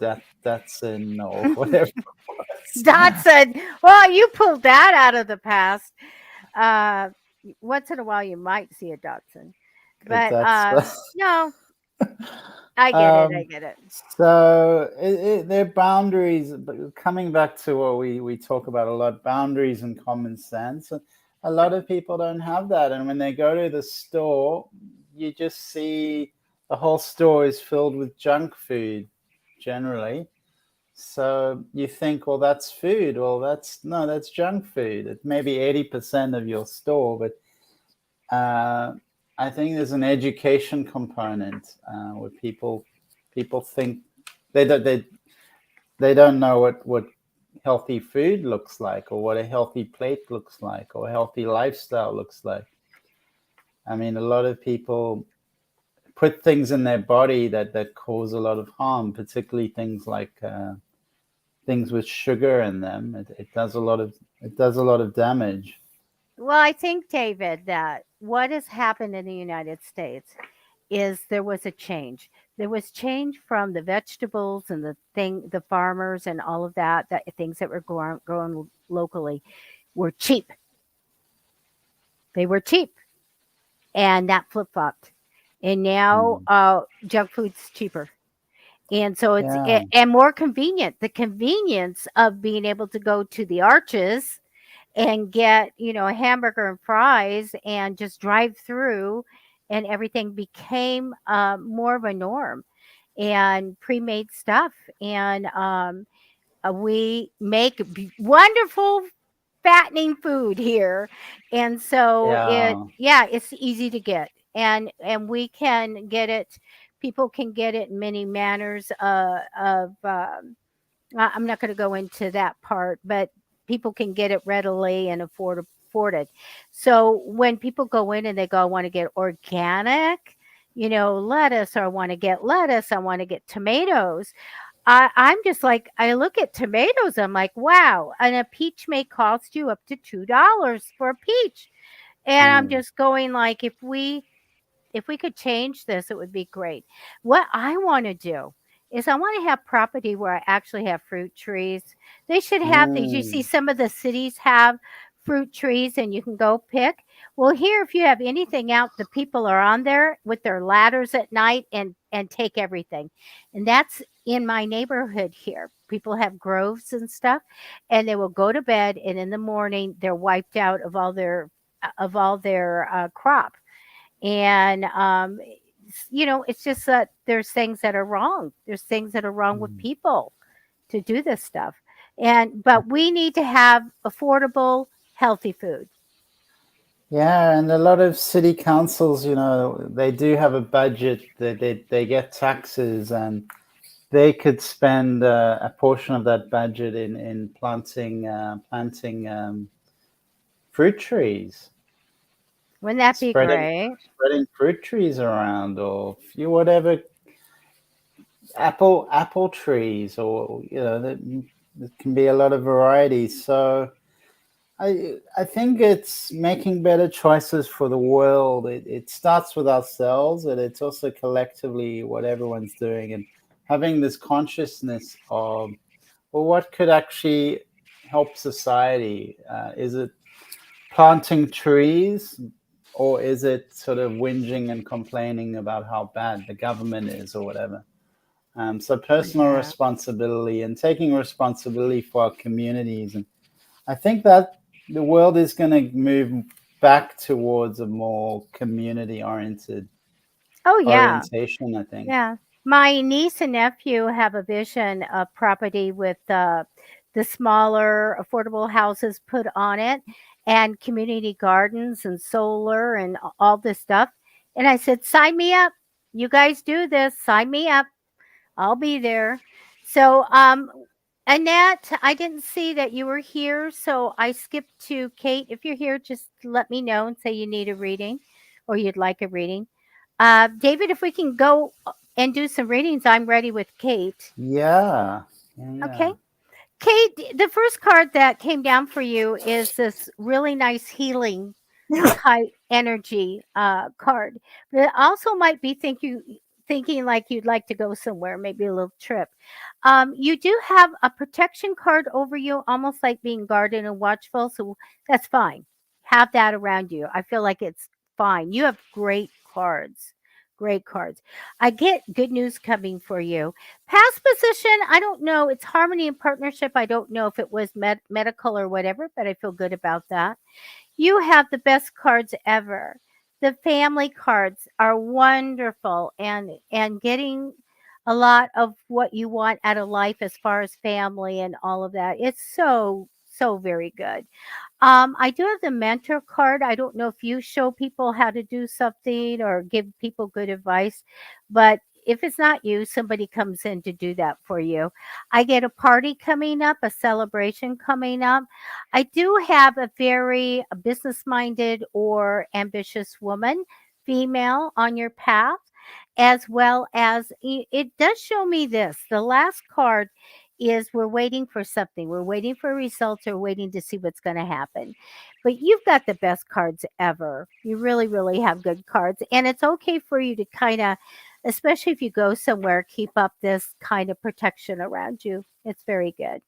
Datsun or whatever it was. Dotson. Well, you pulled that out of the past. Uh, Once in a while, you might see a Dotson, but That's no, I get it. I um, get it. so there are boundaries, but coming back to what we talk about a lot, boundaries and common sense. A lot of people don't have that, and when they go to the store, you just see the whole store is filled with junk food generally. So you think, well, that's food. Well, that's no, that's junk food. It may be 80% of your store, but I think there's an education component where people think they don't they don't know what healthy food looks like, or what a healthy plate looks like, or a healthy lifestyle looks like. I mean, a lot of people put things in their body that cause a lot of harm, particularly things like things with sugar in them. It does a lot of damage. Well, I think, David, that what has happened in the United States is there was a change. There was change from the vegetables and the farmers and all of that, that things that were grown locally were cheap. They were cheap, and that flip flopped. And now Mm. junk food's cheaper. And so Yeah. and more convenient. The convenience of being able to go to the Arches and get, a hamburger and fries and just drive through, and everything became more of a norm, and pre-made stuff. And we make wonderful fattening food here. And so Yeah. it's easy to get, and we can get it. People can get it in many manners of I'm not going to go into that part, but people can get it readily and afford it. So when people go in and they go, "I want to get organic, lettuce, or I want to get lettuce, I want to get tomatoes." I'm just like, I look at tomatoes, I'm like, wow, and a peach may cost you up to $2 for a peach. And I'm Mm. just going like, if we could change this, it would be great. What I want to do is I want to have property where I actually have fruit trees. They should have these. You see, Mm. some of the cities have fruit trees and you can go pick. Well, here, if you have anything out, the people are on there with their ladders at night and take everything. And that's in my neighborhood here. People have groves and stuff, and they will go to bed, and in the morning they're wiped out of all their crop. And it's just that there's things that are wrong. There's things that are wrong with Mm. people to do this stuff. But we need to have affordable, healthy food. Yeah, and a lot of city councils, they do have a budget. They get taxes, and they could spend a portion of that budget in planting fruit trees, Wouldn't that be spreading great? spreading fruit trees around, or few whatever apple trees, or that can be a lot of varieties. So I think it's making better choices for the world. It starts with ourselves, and it's also collectively what everyone's doing, and having this consciousness of, well, what could actually help society? Is it planting trees, or is it sort of whinging and complaining about how bad the government is, or whatever? So personal Yeah. responsibility and taking responsibility for our communities, and I think that the world is going to move back towards a more community Oh, yeah. orientation. I think. Yeah. My niece and nephew have a vision of property with the smaller, affordable houses put on it and community gardens and solar and all this stuff. And I said, sign me up. You guys do this. Sign me up. I'll be there. So, Annette, I didn't see that you were here, so I skipped to Kate. If you're here, just let me know and say you need a reading or you'd like a reading. David, if we can go and do some readings, I'm ready with Kate. Yeah, yeah, yeah. Okay. Kate, the first card that came down for you is this really nice healing type energy card. But it also might be thinking like you'd like to go somewhere, maybe a little trip. You do have a protection card over you, almost like being guarded and watchful. So that's fine. Have that around you. I feel like it's fine. You have great cards. Great cards. I get good news coming for you. Past position, I don't know. It's harmony and partnership. I don't know if it was medical or whatever, but I feel good about that. You have the best cards ever. The family cards are wonderful and getting a lot of what you want out of life as far as family and all of that. It's so very good. I do have the mentor card. I don't know if you show people how to do something or give people good advice, but if it's not you, somebody comes in to do that for you. I get a party coming up, a celebration coming up. I do have a very business minded or ambitious woman, female, on your path, as well as it does show me this. The last card is we're waiting for something. We're waiting for results or waiting to see what's going to happen. But you've got the best cards ever. You really, really have good cards. And it's okay for you to kind of, especially if you go somewhere, keep up this kind of protection around you. It's very good.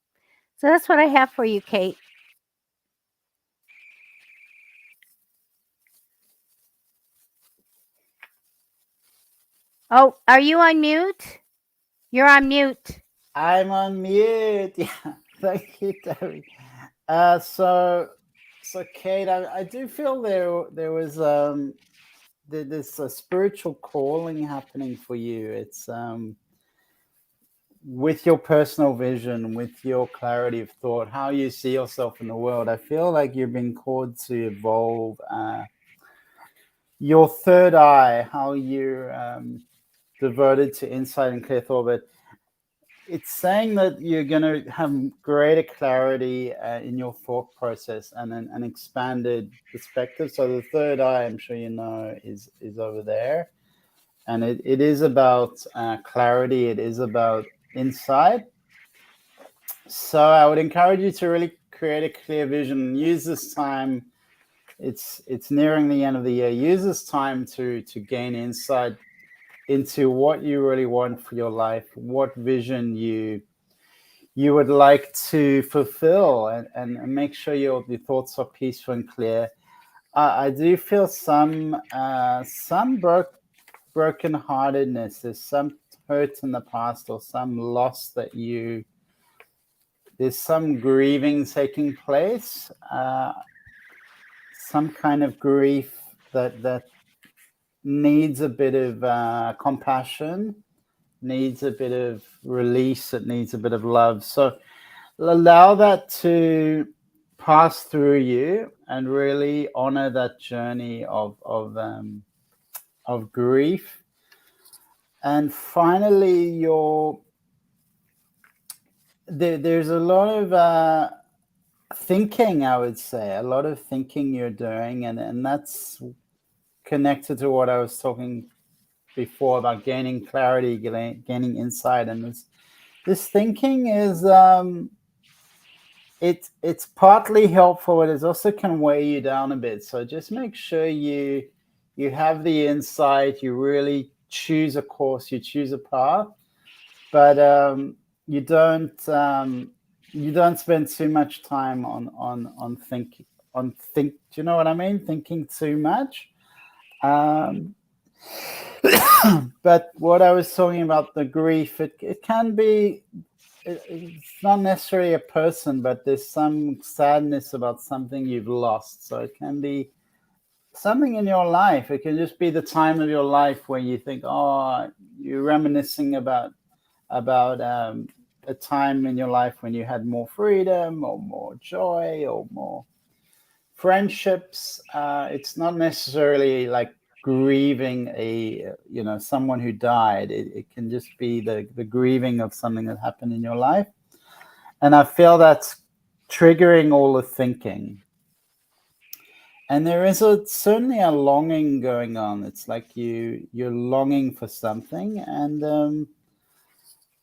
So that's what I have for you, Kate. Oh, are you on mute? You're on mute. I'm on mute. Yeah, thank you, Terry. So, Kate, I do feel there was there's a spiritual calling happening for you. It's with your personal vision, with your clarity of thought, how you see yourself in the world. I feel like you've been called to evolve your third eye, how you're devoted to insight and clear thought. But it's saying that you're going to have greater clarity in your thought process and an expanded perspective. So the third eye, I'm sure you know, is over there, and it is about clarity. It is about insight. So I would encourage you to really create a clear vision. Use this time. It's nearing the end of the year. Use this time to gain insight into what you really want for your life, what vision you would like to fulfill, and make sure your thoughts are peaceful and clear. I do feel some brokenheartedness. There's some hurt in the past, or some loss that you. There's some grieving taking place. Some kind of grief that needs a bit of compassion, needs a bit of release, it needs a bit of love. So allow that to pass through you, and really honor that journey of grief. And finally, there's a lot of thinking, I would say, a lot of thinking you're doing, and that's connected to what I was talking before about gaining clarity, gaining insight. And this thinking is it's partly helpful, but it also can weigh you down a bit. So just make sure you have the insight, you really choose a course, you choose a path, but you don't you don't spend too much time on thinking on think. Do you know what I mean? Thinking too much. Um, but what I was talking about, the grief, it can be, it's not necessarily a person, but there's some sadness about something you've lost. So it can be something in your life. It can just be the time of your life where you think, oh, you're reminiscing about a time in your life when you had more freedom, or more joy, or more friendships. It's not necessarily like grieving a, someone who died. It can just be the grieving of something that happened in your life, and I feel that's triggering all the thinking. And there is certainly a longing going on. It's like you're longing for something, and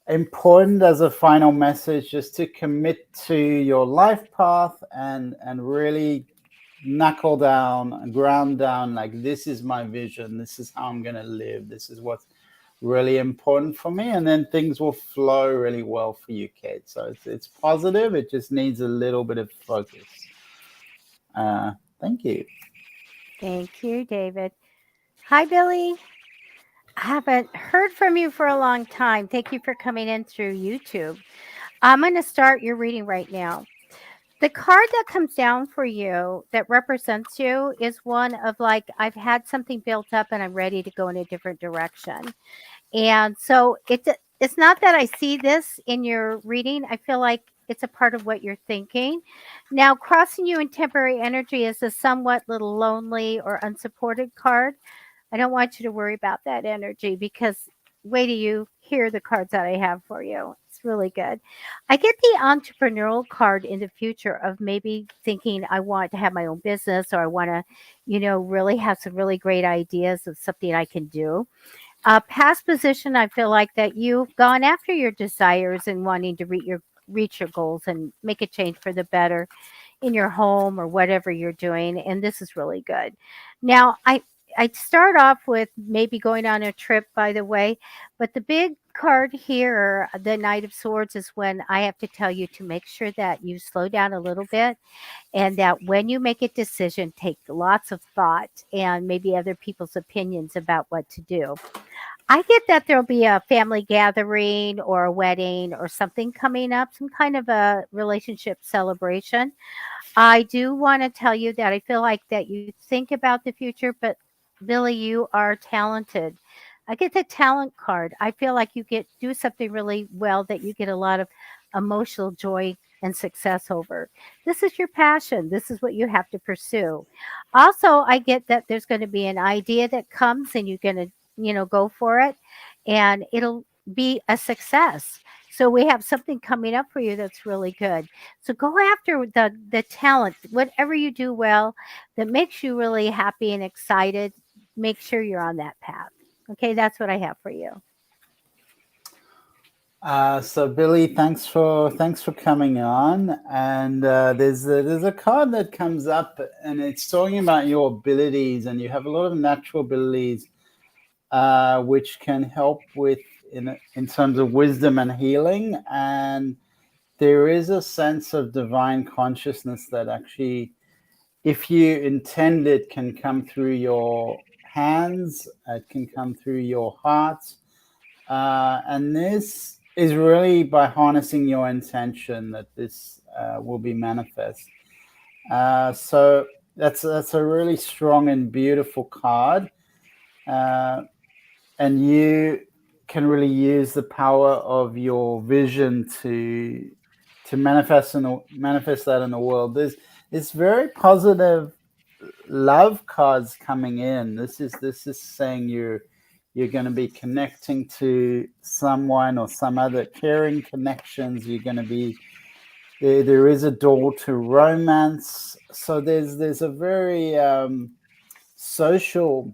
important as a final message, just to commit to your life path, and really knuckle down and ground down, like, this is my vision, this is how I'm going to live, this is what's really important for me, and then things will flow really well for you, Kate. So it's positive, it just needs a little bit of focus. Thank you. Thank you, David. Hi, Billy. I haven't heard from you for a long time. Thank you for coming in through YouTube. I'm going to start your reading right now. The card that comes down for you that represents you is one of, like, I've had something built up and I'm ready to go in a different direction. And so it's not that I see this in your reading. I feel like it's a part of what you're thinking. Now, crossing you in temporary energy is a somewhat little lonely or unsupported card. I don't want you to worry about that energy, because wait till you hear the cards that I have for you. It's really good. I get the entrepreneurial card in the future of maybe thinking I want to have my own business, or I want to, really have some really great ideas of something I can do. Past position, I feel like that you've gone after your desires and wanting to reach your goals and make a change for the better in your home or whatever you're doing, and this is really good. Now, I start off with maybe going on a trip, by the way, but the big card here, the Knight of Swords, is when I have to tell you to make sure that you slow down a little bit, and that when you make a decision, take lots of thought and maybe other people's opinions about what to do. I get that there'll be a family gathering or a wedding or something coming up, some kind of a relationship celebration. I do want to tell you that I feel like that you think about the future, but Billy, you are talented. I get the talent card. I feel like you get do something really well that you get a lot of emotional joy and success over. This is your passion. This is what you have to pursue. Also, I get that there's going to be an idea that comes and you're going to, go for it, and it'll be a success. So we have something coming up for you that's really good. So go after the talent, whatever you do well that makes you really happy and excited. Make sure you're on that path. Okay, that's what I have for you. So Billy, thanks for coming on. And there's a card that comes up, and it's talking about your abilities, and you have a lot of natural abilities, which can help with in terms of wisdom and healing. And there is a sense of divine consciousness that actually, if you intend it, can come through your hands, it can come through your heart. And this is really by harnessing your intention that this will be manifest. So that's a really strong and beautiful card. Uh, and you can really use the power of your vision to manifest that in the world. There's very positive love cards coming in. This is saying you're going to be connecting to someone or some other caring connections. You're going to be there is a door to romance. So there's a very social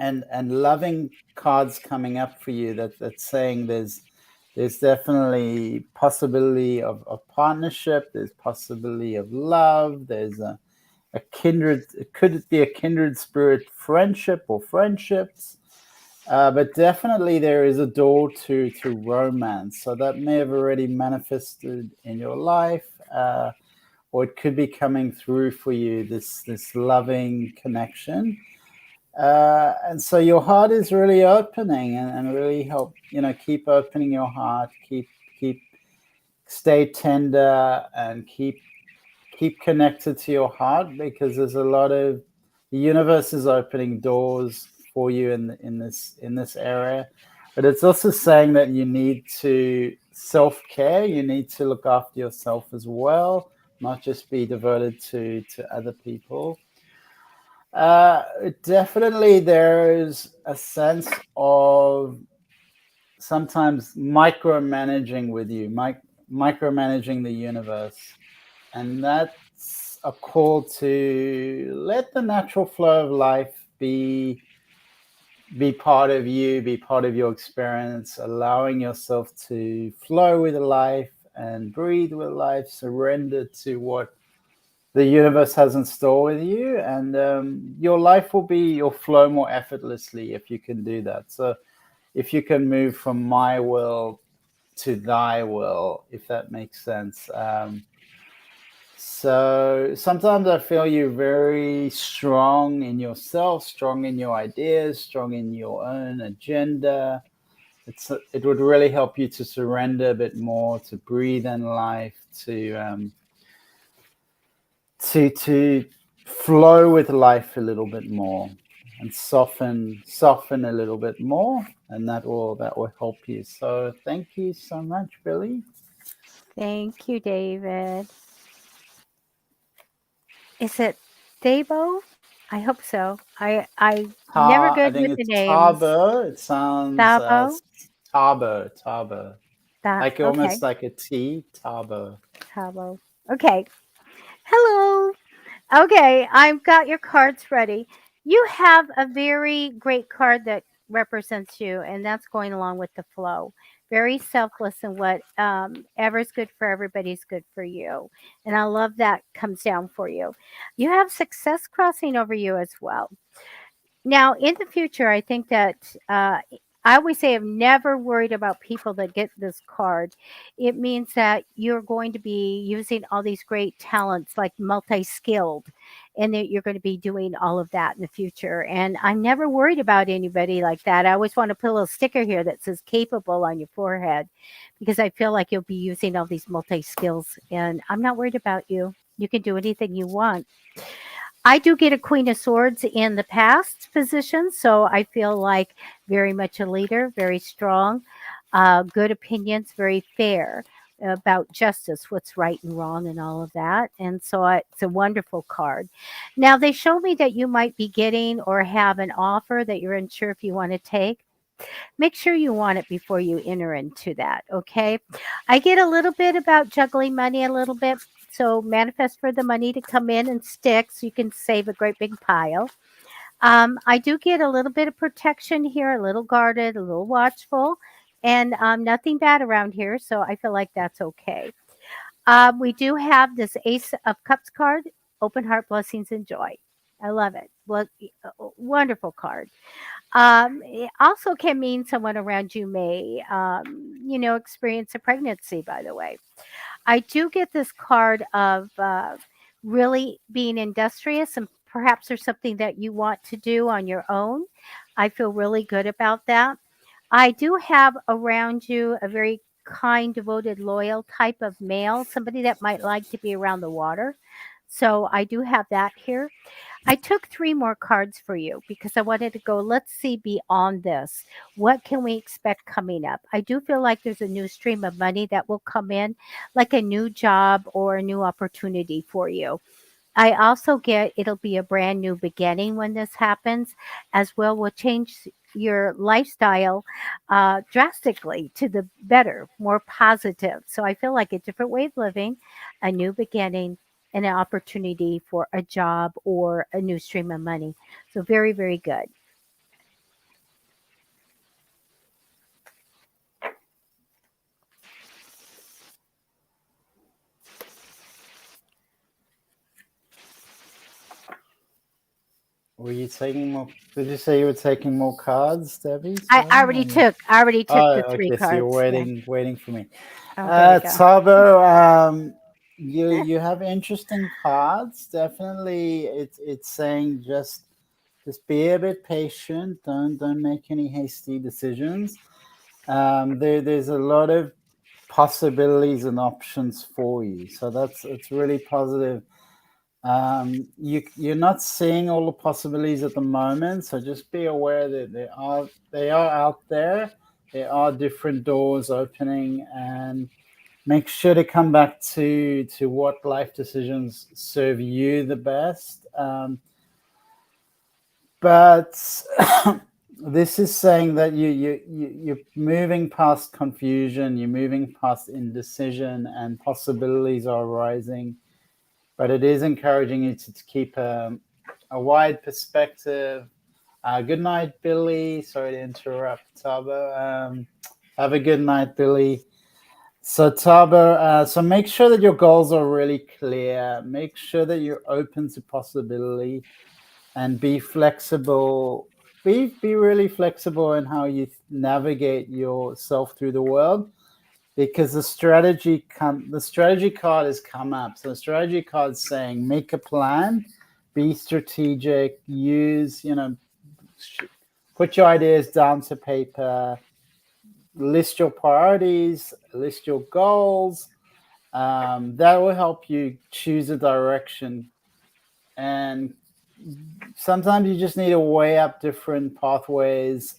and loving cards coming up for you that's saying there's definitely possibility of partnership, there's possibility of love, there's a kindred, could it be a kindred spirit friendship or friendships, but definitely there is a door to romance, so that may have already manifested in your life, or it could be coming through for you, this loving connection. And so your heart is really opening, and really help, keep opening your heart, keep stay tender, and keep connected to your heart, because there's a lot of, the universe is opening doors for you in this area. But it's also saying that you need to self-care, you need to look after yourself as well, not just be devoted to other people. Definitely, there's a sense of sometimes micromanaging with you, micromanaging the universe, and that's a call to let the natural flow of life be part of you, be part of your experience, allowing yourself to flow with life and breathe with life, surrender to what the universe has in store with you, and your life will be, you'll flow more effortlessly if you can do that. So if you can move from my will to thy will, if that makes sense. So sometimes I feel you're very strong in yourself, strong in your ideas, strong in your own agenda. It would really help you to surrender a bit more, to breathe in life, to flow with life a little bit more, and soften a little bit more, and that will help you. So thank you so much, Billy. Thank you, David. Is it Dabo? I hope so. I never I good think with the it's names. Tabo. It sounds Dabo? Tabo, like Okay, almost like a T, Tabo. Dabo. Okay. Hello. Okay, I've got your cards ready. You have a very great card that represents you, and that's going along with the flow. Very selfless, and what ever's good for everybody's good for you. And I love that comes down for you. You have success crossing over you as well. Now, in the future, I think that I always say I'm never worried about people that get this card. It means that you're going to be using all these great talents, like multi skilled, and that you're going to be doing all of that in the future. And I'm never worried about anybody like that. I always want to put a little sticker here that says capable on your forehead, because I feel like you'll be using all these multi skills, and I'm not worried about you. You can do anything you want. I do get a Queen of Swords in the past position, so I feel like very much a leader, very strong, good opinions, very fair about justice, what's right and wrong, and all of that. And so it's a wonderful card. Now, they show me that you might be getting or have an offer that you're unsure if you want to take. Make sure you want it before you enter into that, okay? I get a little bit about juggling money a little bit. So manifest for the money to come in and stick so you can save a great big pile. I do get a little bit of protection here, a little guarded, a little watchful, and nothing bad around here. So I feel like that's okay. We do have this Ace of Cups card, open heart, blessings, and joy. I love it. Wonderful card. It also can mean someone around you may, experience a pregnancy, by the way. I do get this card of really being industrious, and perhaps there's something that you want to do on your own. I feel really good about that. I do have around you a very kind, devoted, loyal type of male, somebody that might like to be around the water. So I do have that here. I took three more cards for you because I wanted to go, let's see beyond this. What can we expect coming up? I do feel like there's a new stream of money that will come in, like a new job or a new opportunity for you. I also get it'll be a brand new beginning when this happens, as well will change your lifestyle drastically to the better, more positive. So I feel like a different way of living, a new beginning, and an opportunity for a job or a new stream of money. So very, very good. Were you taking more? Did you say you were taking more cards, Debbie? I Sorry. already took. I already took Oh, the three okay. So you're cards. Yeah. waiting for me. Oh, there we go. Tabo, you have interesting cards. Definitely, it's saying just be a bit patient. Don't make any hasty decisions. There's a lot of possibilities and options for you. So that's it's really positive. You're not seeing all the possibilities at the moment, so just be aware that they are out there. There are different doors opening, and make sure to come back to what life decisions serve you the best. But this is saying that you're moving past confusion, you're moving past indecision, and possibilities are arising. But it is encouraging you to keep a wide perspective. Good night, Billy. Sorry to interrupt, Tabo. Have a good night, Billy. So, Tabo, so make sure that your goals are really clear. Make sure that you're open to possibility and be flexible. Be really flexible in how you navigate yourself through the world, because the strategy card has come up. So the strategy card is saying make a plan, be strategic, put your ideas down to paper, list your priorities, list your goals. That will help you choose a direction. And sometimes you just need to weigh up different pathways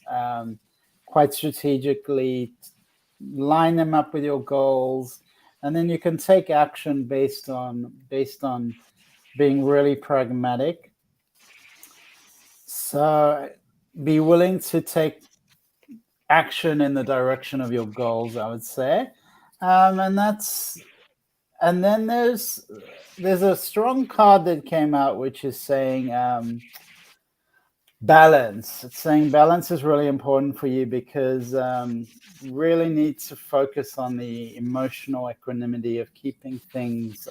quite strategically, line them up with your goals, and then you can take action based on being really pragmatic. So be willing to take action in the direction of your goals, I would say. And that's and then there's a strong card that came out which is saying balance. It's saying balance is really important for you because you really need to focus on the emotional equanimity of keeping things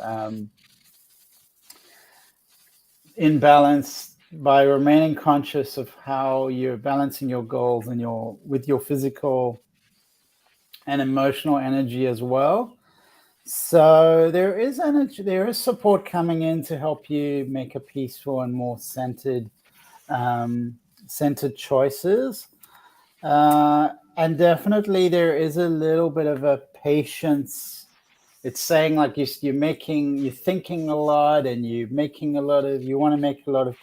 in balance by remaining conscious of how you're balancing your goals and your physical and emotional energy as well. So there is energy, there is support coming in to help you make a peaceful and more um, centered choices. And definitely there is a little bit of a patience. It's saying like you're thinking a lot, and you want to make a lot of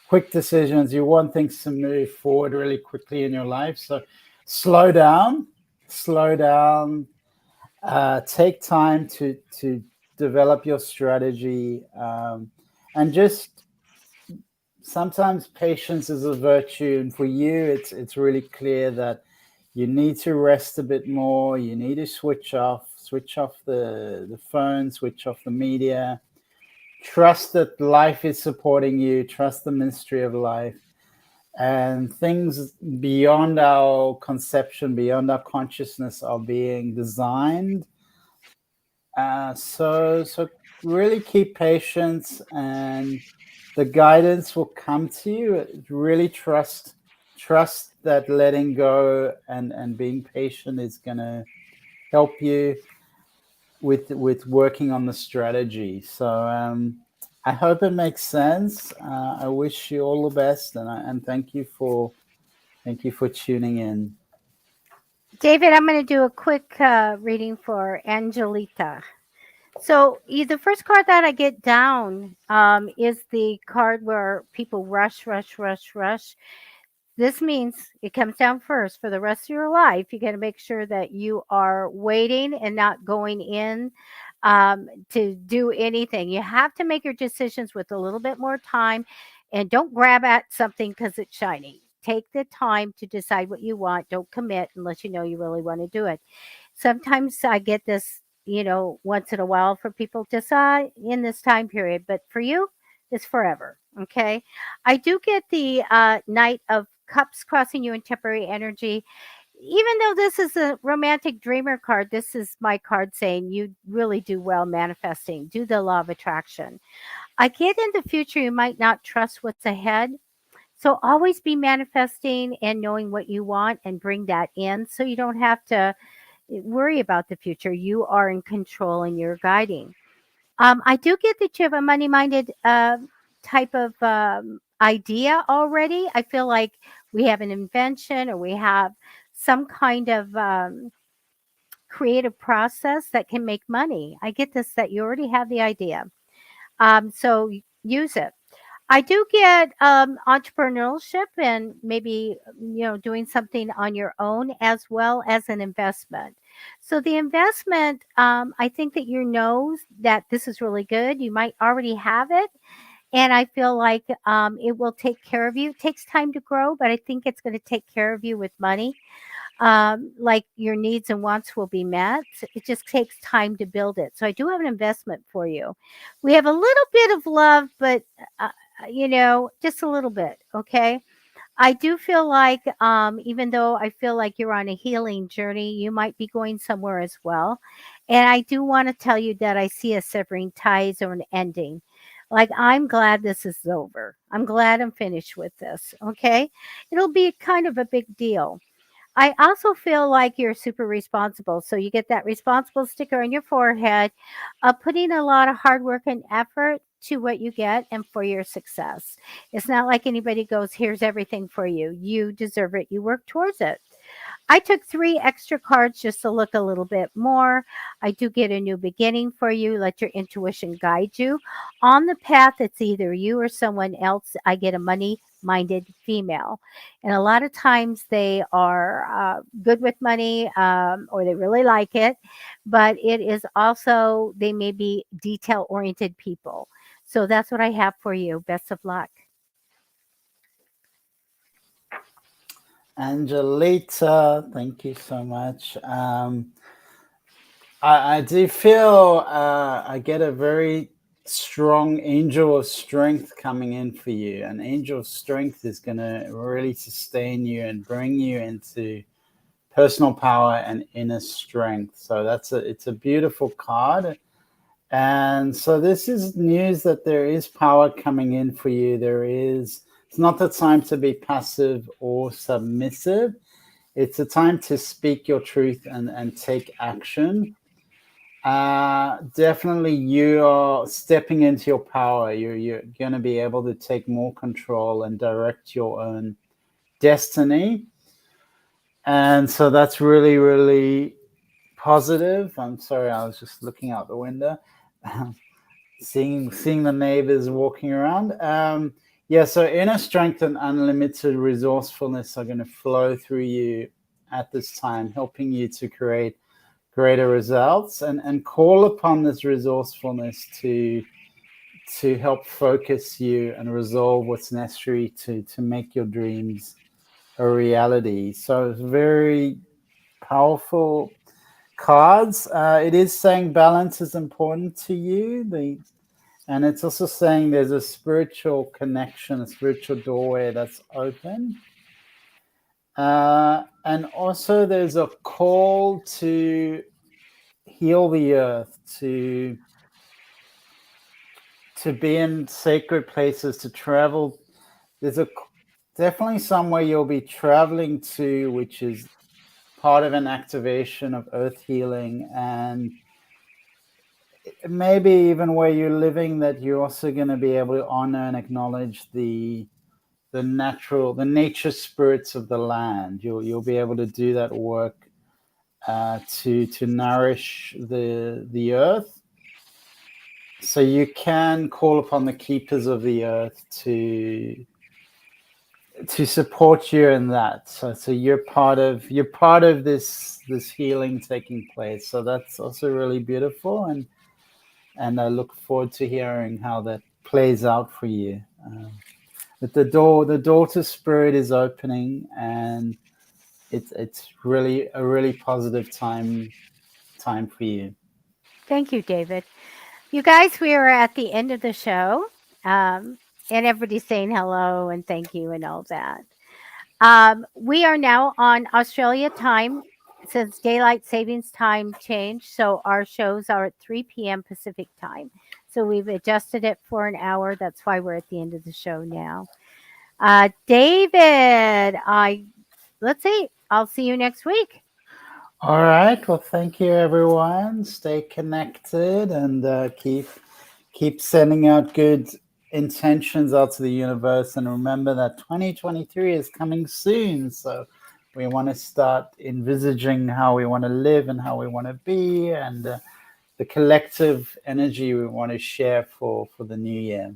quick decisions. You want things to move forward really quickly in your life. So slow down, slow down. Take time to develop your strategy, and just sometimes patience is a virtue, and for you it's really clear that you need to rest a bit more. You need to switch off the phone, switch off the media. Trust that life is supporting you. Trust the mystery of life, and things beyond our conception, beyond our consciousness, are being designed. So really keep patience, and the guidance will come to you. Really trust that letting go and being patient is going to help you. with working on the strategy. So I hope it makes sense. I wish you all the best, and thank you for tuning in. David, I'm going to do a quick reading for Angelita. So the first card that I get down is the card where people rush, rush, rush, rush. This means it comes down first for the rest of your life. You got to make sure that you are waiting and not going in to do anything. You have to make your decisions with a little bit more time, and don't grab at something because it's shiny. Take the time to decide what you want. Don't commit unless you know you really want to do it. Sometimes I get this, once in a while for people just in this time period, but for you, it's forever. Okay. I do get the Knight of Cups crossing you in temporary energy. Even though this is a romantic dreamer card, this is my card saying you really do well manifesting. Do the law of attraction. I get in the future, you might not trust what's ahead. So always be manifesting and knowing what you want and bring that in so you don't have to worry about the future. You are in control and you're guiding. I do get that you have a money minded type of idea already. I feel like we have an invention or we have some kind of creative process that can make money. I get this that you already have the idea. So use it. I do get entrepreneurship and maybe doing something on your own as well as an investment. So the investment, I think that you know that this is really good. You might already have it, and I feel like it will take care of you. It takes time to grow, but I think it's going to take care of you with money. Like your needs and wants will be met. It just takes time to build it. So I do have an investment for you. We have a little bit of love, but just a little bit. Okay. I do feel like, even though I feel like you're on a healing journey, you might be going somewhere as well. And I do want to tell you that I see a severing ties or an ending. Like, I'm glad this is over. I'm glad I'm finished with this. Okay. It'll be kind of a big deal. I also feel like you're super responsible. So you get that responsible sticker on your forehead, putting a lot of hard work and effort to what you get and for your success. It's not like anybody goes, here's everything for you. You deserve it. You work towards it. I took 3 extra cards just to look a little bit more. I do get a new beginning for you. Let your intuition guide you. On the path, it's either you or someone else. I get a money minded female. And a lot of times they are good with money, or they really like it, but it is also, they may be detail oriented people. So that's what I have for you. Best of luck. Angelita, thank you so much. I do feel I get a very strong angel of strength coming in for you. An angel of strength is going to really sustain you and bring you into personal power and inner strength. So it's a beautiful card. And so this is news that there is power coming in for you. It's not the time to be passive or submissive. It's a time to speak your truth and take action. Definitely, you are stepping into your power. You're going to be able to take more control and direct your own destiny. And so that's really, really positive. I'm sorry, I was just looking out the window, seeing the neighbors walking around. Yeah, so inner strength and unlimited resourcefulness are going to flow through you at this time, helping you to create greater results and call upon this resourcefulness to help focus you and resolve what's necessary to make your dreams a reality. So it's very powerful cards. It is saying balance is important to you. And it's also saying there's a spiritual connection, a spiritual doorway that's open. And also there's a call to heal the earth, to be in sacred places, to travel. There's a definitely somewhere you'll be traveling to, which is part of an activation of earth healing, and maybe even where you're living, that you're also going to be able to honor and acknowledge the nature spirits of the land. You'll be able to do that work to nourish the earth. So you can call upon the keepers of the earth to support you in that. So you're part of this healing taking place. So that's also really beautiful, and I look forward to hearing how that plays out for you. But the door to spirit is opening, and it's really a really positive time for you. Thank you, David. You guys, we are at the end of the show. Um, and everybody's saying hello and thank you and all that. We are now on Australia time since daylight savings time changed. So our shows are at 3 p.m. Pacific time. So we've adjusted it for an hour. That's why we're at the end of the show now. David, let's see. I'll see you next week. All right. Well, thank you, everyone. Stay connected, and keep sending out good intentions out to the universe. And remember that 2023 is coming soon. So we want to start envisaging how we want to live and how we want to be, and the collective energy we want to share for the new year.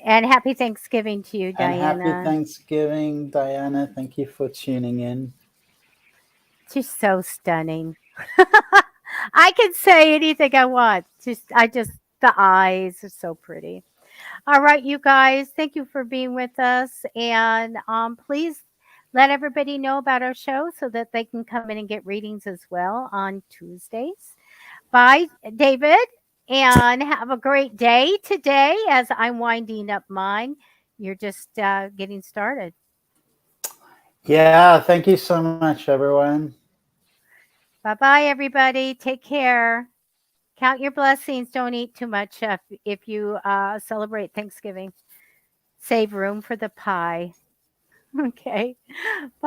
And happy Thanksgiving to you, And happy Diana. Thanksgiving, Diana. Thank you for tuning in. She's so stunning. I can say anything I want. The eyes are so pretty. All right, you guys, thank you for being with us. And please let everybody know about our show so that they can come in and get readings as well on Tuesdays. Bye, David. And have a great day today as I'm winding up mine. You're just getting started. Yeah, thank you so much, everyone. Bye bye, everybody. Take care. Count your blessings. Don't eat too much if you celebrate Thanksgiving. Save room for the pie. Okay. Bye.